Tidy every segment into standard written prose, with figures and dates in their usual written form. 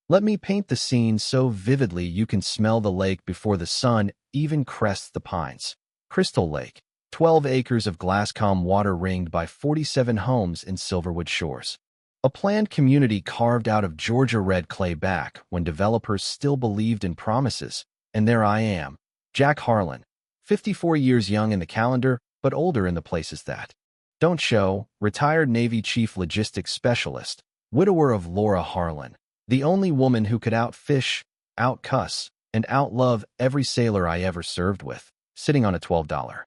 Let me paint the scene so vividly you can smell the lake before the sun even crests the pines. Crystal Lake, 12 acres of glass-calm water ringed by 47 homes in Silverwood Shores. A planned community carved out of Georgia red clay back when developers still believed in promises. And there I am, Jack Harlan, 54 years young in the calendar, but older in the places that don't show, retired Navy Chief Logistics Specialist, widower of Laura Harlan, the only woman who could outfish, outcuss, and outlove every sailor I ever served with, sitting on a $12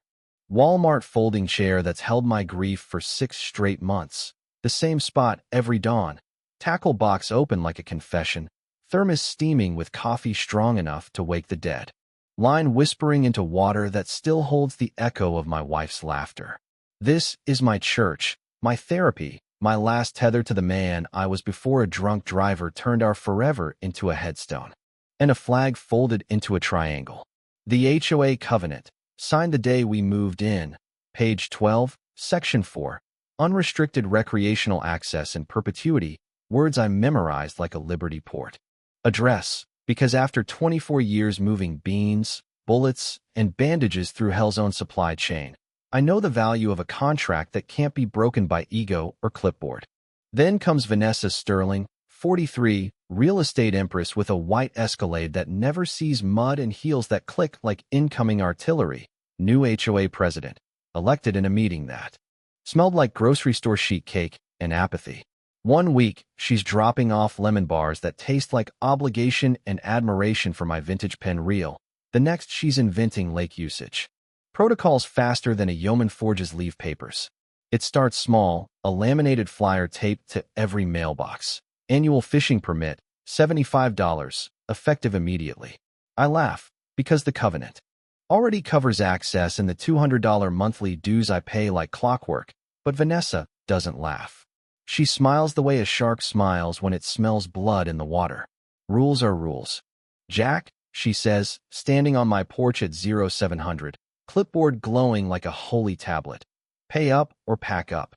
Walmart folding chair that's held my grief for 6 straight months. The same spot every dawn, tackle box open like a confession, thermos steaming with coffee strong enough to wake the dead, line whispering into water that still holds the echo of my wife's laughter. This is my church, my therapy, my last tether to the man I was before a drunk driver turned our forever into a headstone, and a flag folded into a triangle. The HOA covenant, signed the day we moved in, page 12, section 4. Unrestricted recreational access in perpetuity, words I memorized like a Liberty port. Address, because after 24 years moving beans, bullets, and bandages through hell's own supply chain, I know the value of a contract that can't be broken by ego or clipboard. Then comes Vanessa Sterling, 43, real estate empress with a white Escalade that never sees mud and heels that click like incoming artillery, new HOA president, elected in a meeting that smelled like grocery store sheet cake and apathy. 1 week, she's dropping off lemon bars that taste like obligation and admiration for my vintage pen reel. The next, she's inventing lake usage protocols faster than a yeoman forges leave papers. It starts small, a laminated flyer taped to every mailbox. Annual fishing permit, $75, effective immediately. I laugh, because the covenant already covers access and the $200 monthly dues I pay like clockwork. But Vanessa doesn't laugh. She smiles the way a shark smiles when it smells blood in the water. Rules are rules. Jack, she says, standing on my porch at 0700, clipboard glowing like a holy tablet. Pay up or pack up.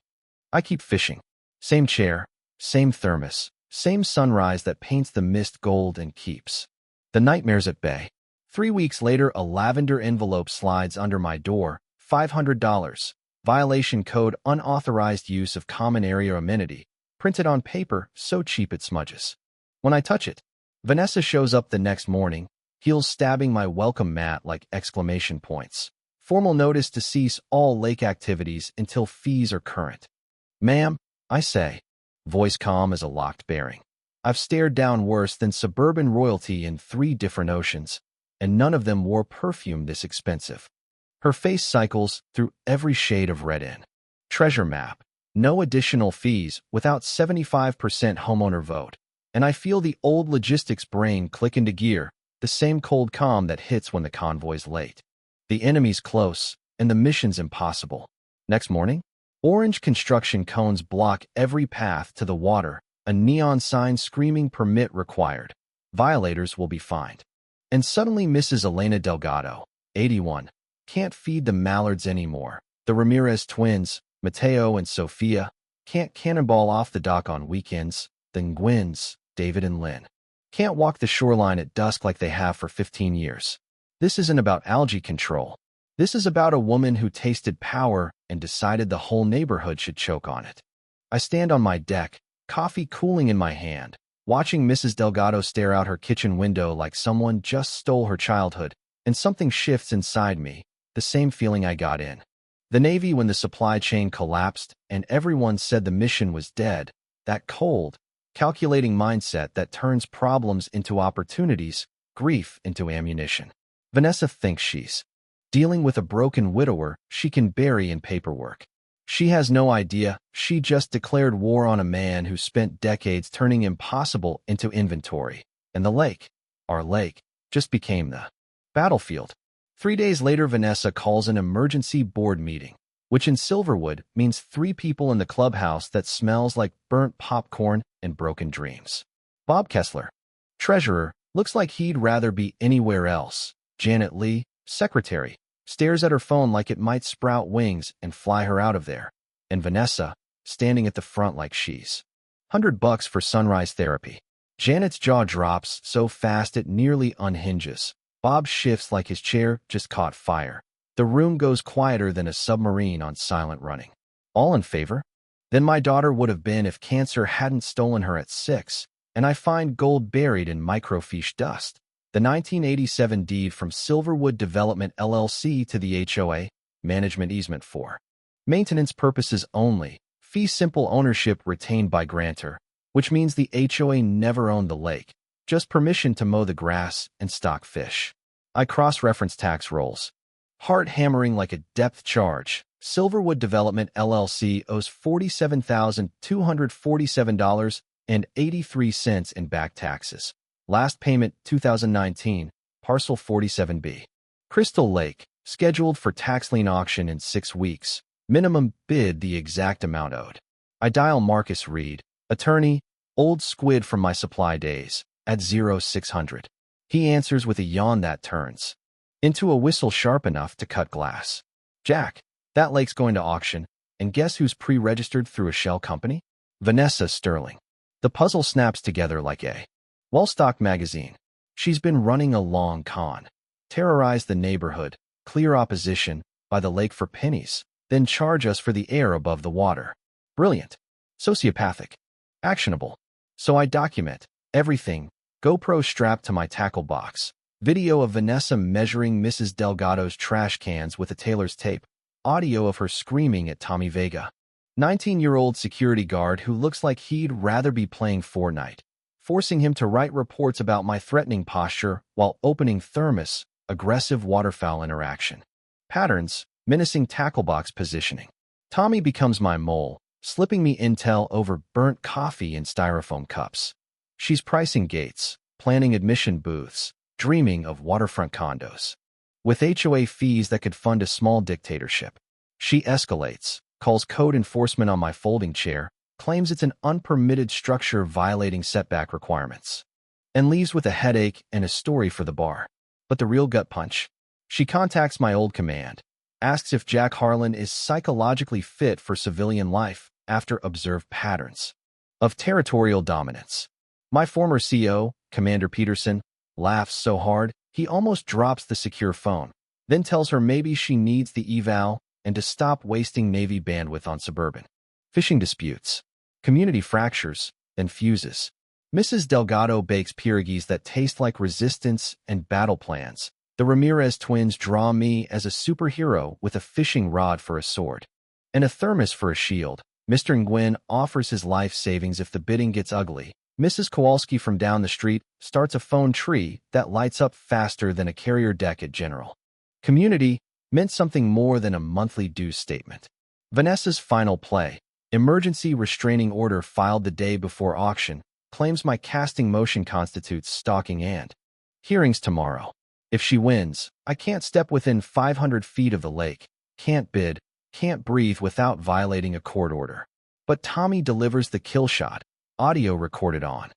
I keep fishing. Same chair, same thermos, same sunrise that paints the mist gold and keeps the nightmares at bay. 3 weeks later, a lavender envelope slides under my door, $500. Violation code, unauthorized use of common area amenity, printed on paper so cheap it smudges. When I touch it, Vanessa shows up the next morning, heels stabbing my welcome mat like exclamation points. Formal notice to cease all lake activities until fees are current. Ma'am, I say, voice calm as a locked bearing. I've stared down worse than suburban royalty in 3 different oceans, and none of them wore perfume this expensive. Her face cycles through every shade of red in. Treasure map. No additional fees without 75% homeowner vote. And I feel the old logistics brain click into gear, the same cold calm that hits when the convoy's late. The enemy's close, and the mission's impossible. Next morning, orange construction cones block every path to the water, a neon sign screaming permit required. Violators will be fined. And suddenly Mrs. Elena Delgado, 81, can't feed the mallards anymore. The Ramirez twins, Mateo and Sophia, can't cannonball off the dock on weekends. The Nguyen's, David and Lynn, can't walk the shoreline at dusk like they have for 15 years. This isn't about algae control. This is about a woman who tasted power and decided the whole neighborhood should choke on it. I stand on my deck, coffee cooling in my hand, watching Mrs. Delgado stare out her kitchen window like someone just stole her childhood, and something shifts inside me. The same feeling I got in the Navy when the supply chain collapsed and everyone said the mission was dead. That cold, calculating mindset that turns problems into opportunities, grief into ammunition. Vanessa thinks she's dealing with a broken widower she can bury in paperwork. She has no idea she just declared war on a man who spent decades turning impossible into inventory. And the lake, our lake, just became the battlefield. 3 days later, Vanessa calls an emergency board meeting, which in Silverwood means 3 people in the clubhouse that smells like burnt popcorn and broken dreams. Bob Kessler, treasurer, looks like he'd rather be anywhere else. Janet Lee, secretary, stares at her phone like it might sprout wings and fly her out of there. And Vanessa, standing at the front like she's $100 for sunrise therapy. Janet's jaw drops so fast it nearly unhinges. Bob shifts like his chair just caught fire. The room goes quieter than a submarine on silent running. All in favor? Then my daughter would have been if cancer hadn't stolen her at 6, and I find gold buried in microfiche dust. The 1987 deed from Silverwood Development LLC to the HOA, management easement for maintenance purposes only, fee simple ownership retained by grantor, which means the HOA never owned the lake, just permission to mow the grass and stock fish. I cross-reference tax rolls. Heart hammering like a depth charge. Silverwood Development LLC owes $47,247.83 in back taxes. Last payment 2019, Parcel 47B. Crystal Lake, scheduled for tax lien auction in 6 weeks. Minimum bid the exact amount owed. I dial Marcus Reed, attorney, old squid from my supply days, at 0600. He answers with a yawn that turns into a whistle sharp enough to cut glass. Jack, that lake's going to auction, and guess who's pre-registered through a shell company? Vanessa Sterling. The puzzle snaps together like a Wallstock magazine. She's been running a long con. Terrorize the neighborhood, clear opposition, by the lake for pennies, then charge us for the air above the water. Brilliant. Sociopathic. Actionable. So I document everything, GoPro strapped to my tackle box, video of Vanessa measuring Mrs. Delgado's trash cans with a tailor's tape, audio of her screaming at Tommy Vega, 19-year-old security guard who looks like he'd rather be playing Fortnite, forcing him to write reports about my threatening posture while opening thermos, aggressive waterfowl interaction. Patterns, menacing tackle box positioning. Tommy becomes my mole, slipping me intel over burnt coffee in styrofoam cups. She's pricing gates, planning admission booths, dreaming of waterfront condos. With HOA fees that could fund a small dictatorship. She escalates, calls code enforcement on my folding chair, claims it's an unpermitted structure violating setback requirements, and leaves with a headache and a story for the bar. But the real gut punch? She contacts my old command, asks if Jack Harlan is psychologically fit for civilian life after observed patterns of territorial dominance. My former CO, Commander Peterson, laughs so hard he almost drops the secure phone, then tells her maybe she needs the eval and to stop wasting Navy bandwidth on suburban fishing disputes. Community fractures, then fuses. Mrs. Delgado bakes pierogies that taste like resistance and battle plans. The Ramirez twins draw me as a superhero with a fishing rod for a sword and a thermos for a shield. Mr. Nguyen offers his life savings if the bidding gets ugly. Mrs. Kowalski from down the street starts a phone tree that lights up faster than a carrier deck at General. Community meant something more than a monthly dues statement. Vanessa's final play, emergency restraining order filed the day before auction, claims my casting motion constitutes stalking and hearings tomorrow. If she wins, I can't step within 500 feet of the lake, can't bid, can't breathe without violating a court order. But Tommy delivers the kill shot, audio recorded on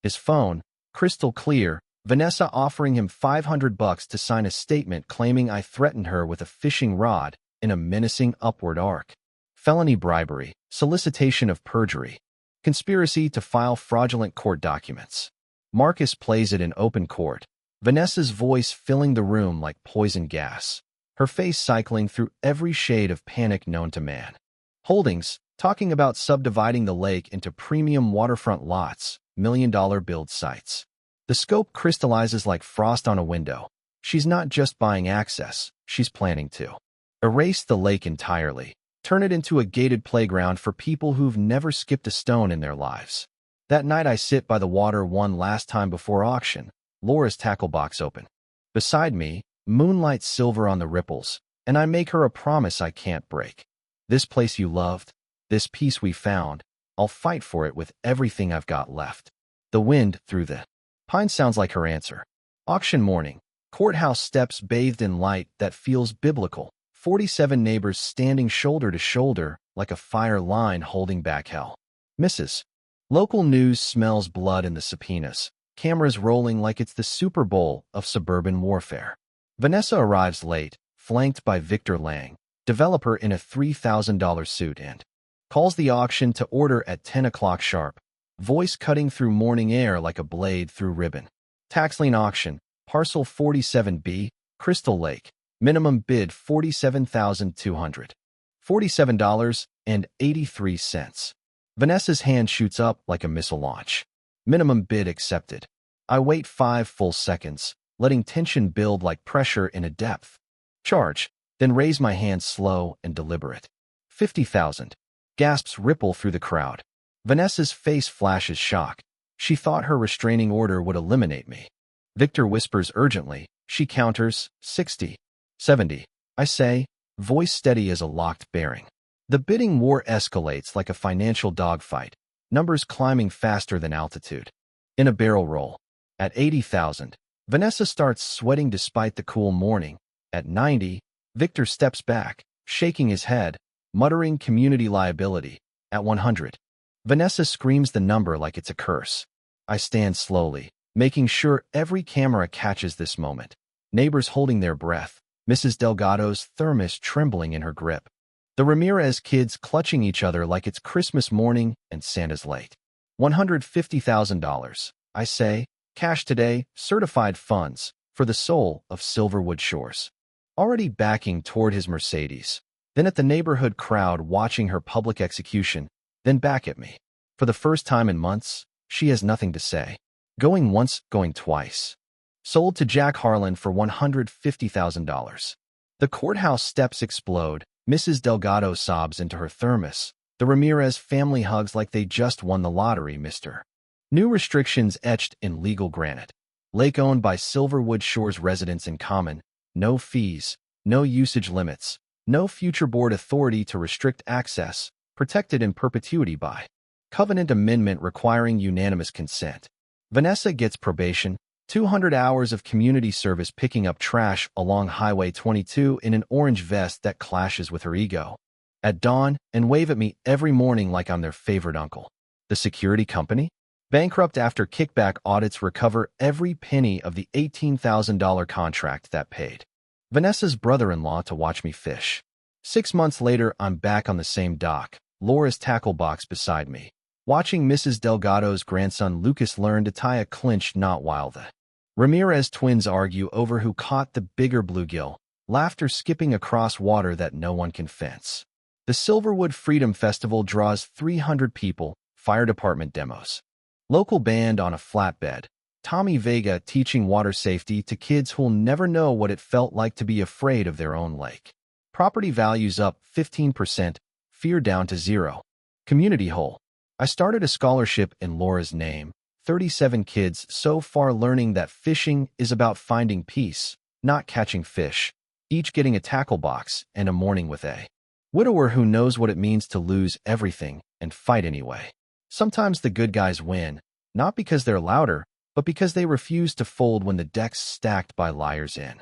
his phone, crystal clear, Vanessa offering him $500 to sign a statement claiming I threatened her with a fishing rod in a menacing upward arc. Felony bribery, solicitation of perjury, conspiracy to file fraudulent court documents. Marcus plays it in open court, Vanessa's voice filling the room like poison gas, her face cycling through every shade of panic known to man. Holdings, talking about subdividing the lake into premium waterfront lots, million-dollar build sites. The scope crystallizes like frost on a window. She's not just buying access, she's planning to erase the lake entirely, turn it into a gated playground for people who've never skipped a stone in their lives. That night I sit by the water one last time before auction, Laura's tackle box open. Beside me, moonlight silver on the ripples, and I make her a promise I can't break. This place you loved, this peace we found, I'll fight for it with everything I've got left. The wind through the pine sounds like her answer. Auction morning, courthouse steps bathed in light that feels biblical, 47 neighbors standing shoulder to shoulder like a fire line holding back hell. Mrs. Local news smells blood in the subpoenas, cameras rolling like it's the Super Bowl of suburban warfare. Vanessa arrives late, flanked by Victor Lang, developer in a $3,000 suit, and calls the auction to order at 10 o'clock sharp. voice cutting through morning air like a blade through ribbon. Tax lien auction, parcel 47B, Crystal Lake, minimum bid $47,200. $47.83. Vanessa's hand shoots up like a missile launch. Minimum bid accepted. I wait 5 full seconds, letting tension build like pressure in a depth. Charge, then raise my hand slow and deliberate. 50,000. Gasps ripple through the crowd. Vanessa's face flashes shock. She thought her restraining order would eliminate me. Victor whispers urgently. She counters, 60. 70. I say, voice steady as a locked bearing. The bidding war escalates like a financial dogfight, numbers climbing faster than altitude. In a barrel roll. At 80,000, Vanessa starts sweating despite the cool morning. At 90, Victor steps back, shaking his head, muttering community liability. At 100, Vanessa screams the number like it's a curse. I stand slowly, making sure every camera catches this moment. Neighbors holding their breath, Mrs. Delgado's thermos trembling in her grip. The Ramirez kids clutching each other like it's Christmas morning and Santa's late. $150,000, I say, cash today, certified funds, for the soul of Silverwood Shores. Already backing toward his Mercedes, then at the neighborhood crowd watching her public execution, then back at me. For the first time in months, she has nothing to say. Going once, going twice. Sold to Jack Harlan for $150,000. The courthouse steps explode. Mrs. Delgado sobs into her thermos. The Ramirez family hugs like they just won the lottery, mister. New restrictions etched in legal granite. Lake owned by Silverwood Shores residents in common. No fees, no usage limits, no future board authority to restrict access, protected in perpetuity by covenant amendment requiring unanimous consent. Vanessa gets probation, 200 hours of community service picking up trash along Highway 22 in an orange vest that clashes with her ego. At dawn, and wave at me every morning like I'm their favorite uncle. The security company? Bankrupt after kickback audits recover every penny of the $18,000 contract that paid Vanessa's brother-in-law to watch me fish. 6 months later, I'm back on the same dock, Laura's tackle box beside me, watching Mrs. Delgado's grandson Lucas learn to tie a clinch knot while the Ramirez twins argue over who caught the bigger bluegill, laughter skipping across water that no one can fence. The Silverwood Freedom Festival draws 300 people, fire department demos. Local band on a flatbed. Tommy Vega teaching water safety to kids who'll never know what it felt like to be afraid of their own lake. Property values up 15%, fear down to 0. Community hole. I started a scholarship in Laura's name. 37 kids so far learning that fishing is about finding peace, not catching fish, each getting a tackle box and a morning with a widower who knows what it means to lose everything and fight anyway. Sometimes the good guys win, not because they're louder, but because they refuse to fold when the deck's stacked by liars in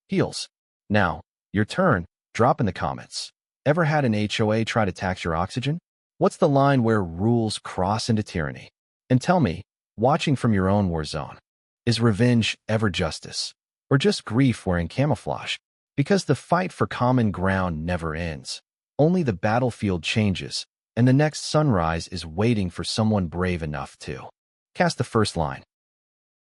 heels. Now, your turn. Drop in the comments. Ever had an HOA try to tax your oxygen? What's the line where rules cross into tyranny? And tell me, watching from your own war zone, is revenge ever justice? Or just grief wearing camouflage? Because the fight for common ground never ends. Only the battlefield changes, and the next sunrise is waiting for someone brave enough to cast the first line.